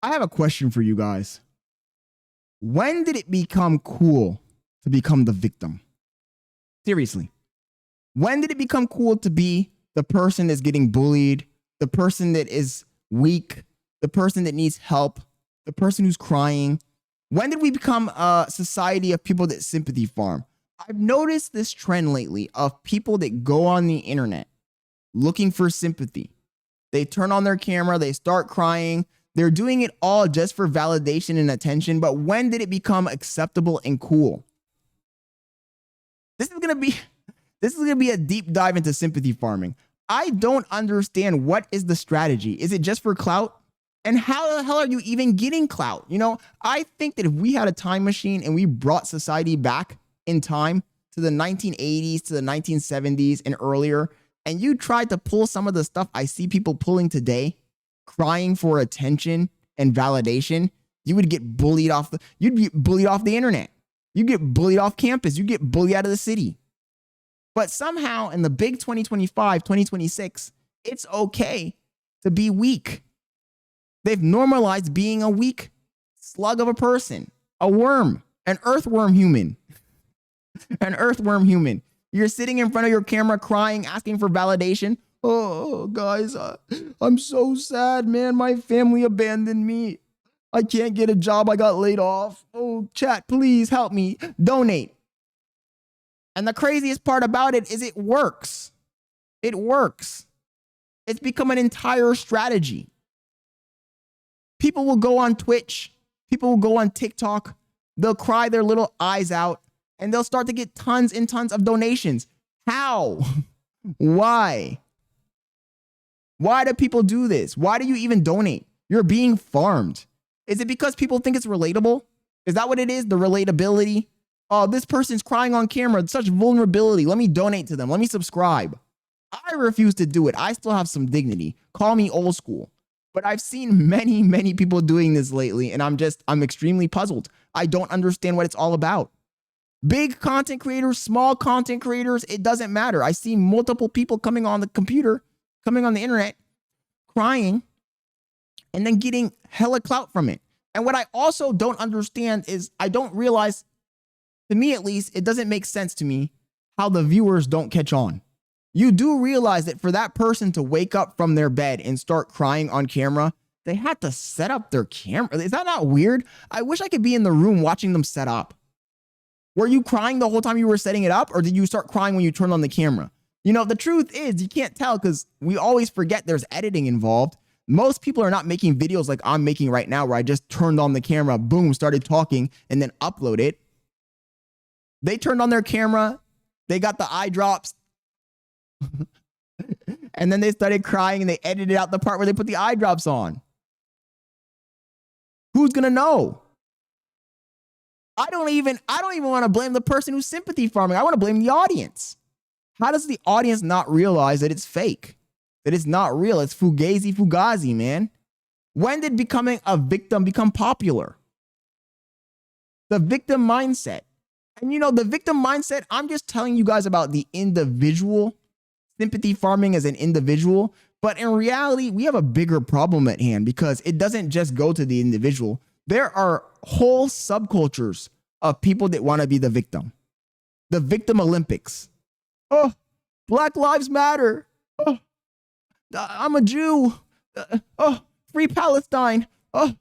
I have a question for you guys. When did it become cool to become the victim? Seriously. When did it become cool to be the person that's getting bullied, the person that is weak, the person that needs help, the person who's crying? When did we become a society of people that sympathy farm? I've noticed this trend lately of people that go on the internet looking for sympathy. They turn on their camera, they start crying. They're doing it all just for validation and attention. But when did it become acceptable and cool? This is gonna be a deep dive into sympathy farming. I don't understand, what is the strategy. Is it just for clout? And how the hell are you even getting clout? You know, I think that if we had a time machine and we brought society back in time to the 1980s, to the 1970s and earlier, and you tried to pull some of the stuff I see people pulling today, crying for attention and validation, you would get bullied off you'd be bullied off the internet. You get bullied off campus. You get bullied out of the city. But somehow in the big 2025, 2026, it's okay to be weak. They've normalized being a weak slug of a person, a worm, an earthworm human, an earthworm human. You're sitting in front of your camera crying, asking for validation. Oh, guys, I'm so sad, man. My family abandoned me. I can't get a job. I got laid off. Oh, chat, please help me. Donate. And the craziest part about it is it works. It works. It's become an entire strategy. People will go on Twitch. People will go on TikTok. They'll cry their little eyes out and they'll start to get tons and tons of donations. How? Why? Why do people do this? Why do you even donate? You're being farmed. Is it because people think it's relatable? Is that what it is? The relatability? Oh, this person's crying on camera. Such vulnerability. Let me donate to them. Let me subscribe. I refuse to do it. I still have some dignity. Call me old school. But I've seen many, many people doing this lately, and I'm extremely puzzled. I don't understand what it's all about. Big content creators, small content creators, it doesn't matter. I see multiple people coming on the computer, coming on the internet, crying, and then getting hella clout from it. And what I also don't understand is I don't realize, to me at least, it doesn't make sense to me how the viewers don't catch on. You do realize that for that person to wake up from their bed and start crying on camera, they had to set up their camera. Is that not weird? I wish I could be in the room watching them set up. Were you crying the whole time you were setting it up, or did you start crying when you turned on the camera? You know, the truth is you can't tell because we always forget there's editing involved. Most people are not making videos like I'm making right now where I just turned on the camera, boom, started talking, and then upload it. They turned on their camera, they got the eye drops, and then they started crying and they edited out the part where they put the eye drops on. Who's gonna know? I don't even want to blame the person who's sympathy farming. I want to blame the audience. How does the audience not realize that it's fake? That it's not real? It's fugazi, man. When did becoming a victim become popular? The victim mindset. And you know, the victim mindset, I'm just telling you guys about the individual, sympathy farming as an individual. But in reality, we have a bigger problem at hand because it doesn't just go to the individual. There are whole subcultures of people that want to be the victim. The victim Olympics. Oh, Black Lives Matter. Oh, I'm a Jew. Oh, free Palestine. Oh,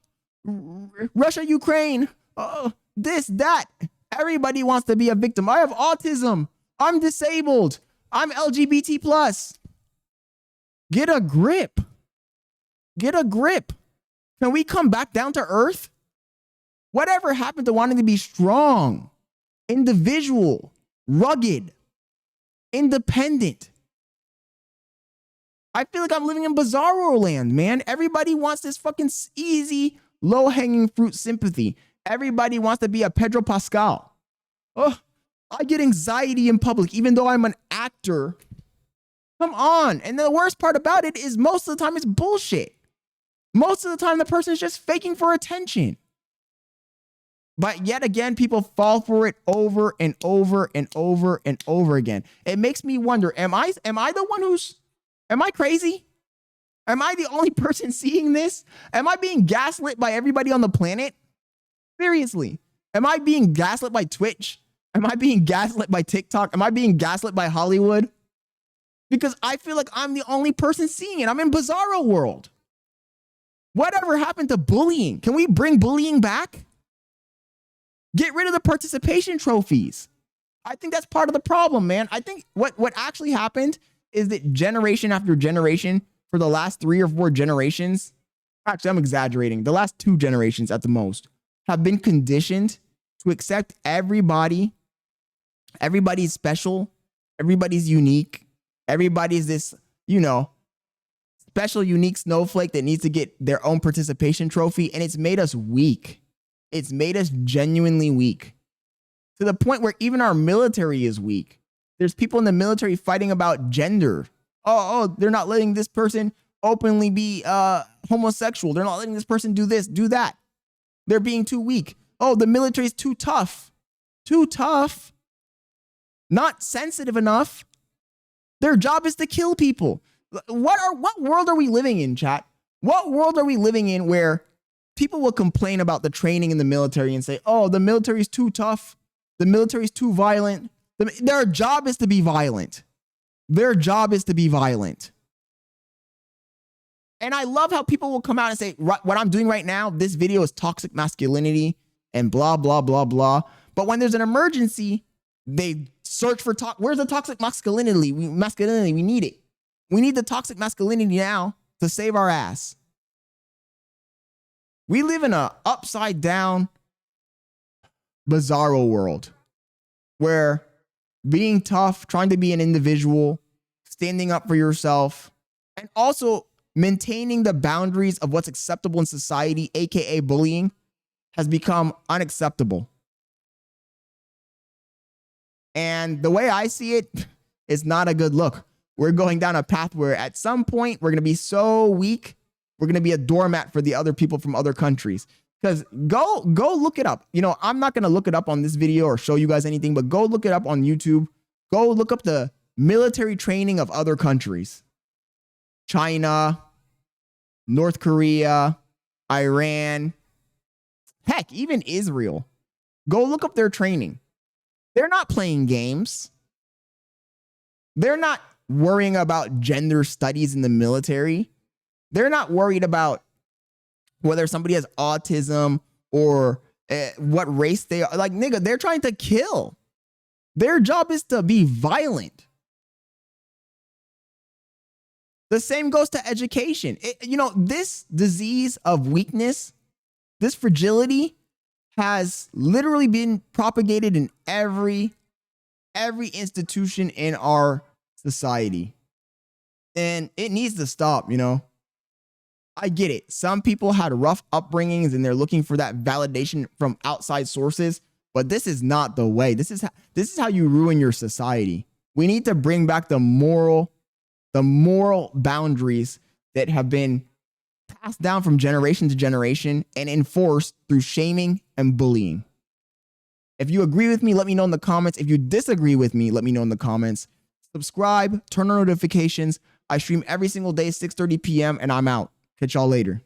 Russia, Ukraine. Oh, this, that. Everybody wants to be a victim. I have autism. I'm disabled. I'm LGBT plus. Get a grip. Get a grip. Can we come back down to earth? Whatever happened to wanting to be strong, individual, rugged, independent? I feel like I'm living in bizarro land, man. Everybody wants this fucking easy, low-hanging fruit sympathy. Everybody wants to be a Pedro Pascal. Oh, I get anxiety in public, even though I'm an actor. Come on. And the worst part about it is most of the time it's bullshit. Most of the time the person is just faking for attention. But yet again, people fall for it over and over and over and over again. It makes me wonder, am I the one am I crazy? Am I the only person seeing this? Am I being gaslit by everybody on the planet? Seriously. Am I being gaslit by Twitch? Am I being gaslit by TikTok? Am I being gaslit by Hollywood? Because I feel like I'm the only person seeing it. I'm in bizarro world. Whatever happened to bullying? Can we bring bullying back? Get rid of the participation trophies. I think that's part of the problem, man. I think what actually happened is that generation after generation, for the last 3 or 4 generations, actually I'm exaggerating, the last 2 generations at the most, have been conditioned to accept everybody. Everybody's special. Everybody's unique. Everybody's this, special, unique snowflake that needs to get their own participation trophy. And it's made us weak. It's made us genuinely weak, to the point where even our military is weak. There's people in the military fighting about gender. Oh, they're not letting this person openly be homosexual. They're not letting this person do this, do that. They're being too weak. Oh, the military is too tough. Too tough. Not sensitive enough. Their job is to kill people. What world are we living in, chat? What world are we living in where people will complain about the training in the military and say, oh, the military is too tough. The military is too violent. Their job is to be violent. Their job is to be violent. And I love how people will come out and say, what I'm doing right now, this video is toxic masculinity and blah, blah, blah, blah. But when there's an emergency, they search for where's the toxic masculinity? We need it. We need the toxic masculinity now to save our ass. We live in a upside down, bizarro world where being tough, trying to be an individual, standing up for yourself, and also maintaining the boundaries of what's acceptable in society, aka bullying, has become unacceptable. And the way I see it, it's not a good look. We're going down a path where at some point we're going to be so weak, we're going to be a doormat for the other people from other countries. Because go look it up. I'm not going to look it up on this video or show you guys anything, but go look it up on YouTube. Go look up the military training of other countries. China, North Korea, Iran, heck, even Israel. Go look up their training. They're not playing games. They're not worrying about gender studies in the military. They're not worried about whether somebody has autism or what race they are. Like, nigga, they're trying to kill. Their job is to be violent. The same goes to education. This disease of weakness, this fragility has literally been propagated in every institution in our society. And it needs to stop, I get it. Some people had rough upbringings and they're looking for that validation from outside sources, but this is not the way. This is how you ruin your society. We need to bring back the moral boundaries that have been passed down from generation to generation and enforced through shaming and bullying. If you agree with me, let me know in the comments. If you disagree with me, let me know in the comments. Subscribe, turn on notifications. I stream every single day, 6:30 p.m. and I'm out. Catch y'all later.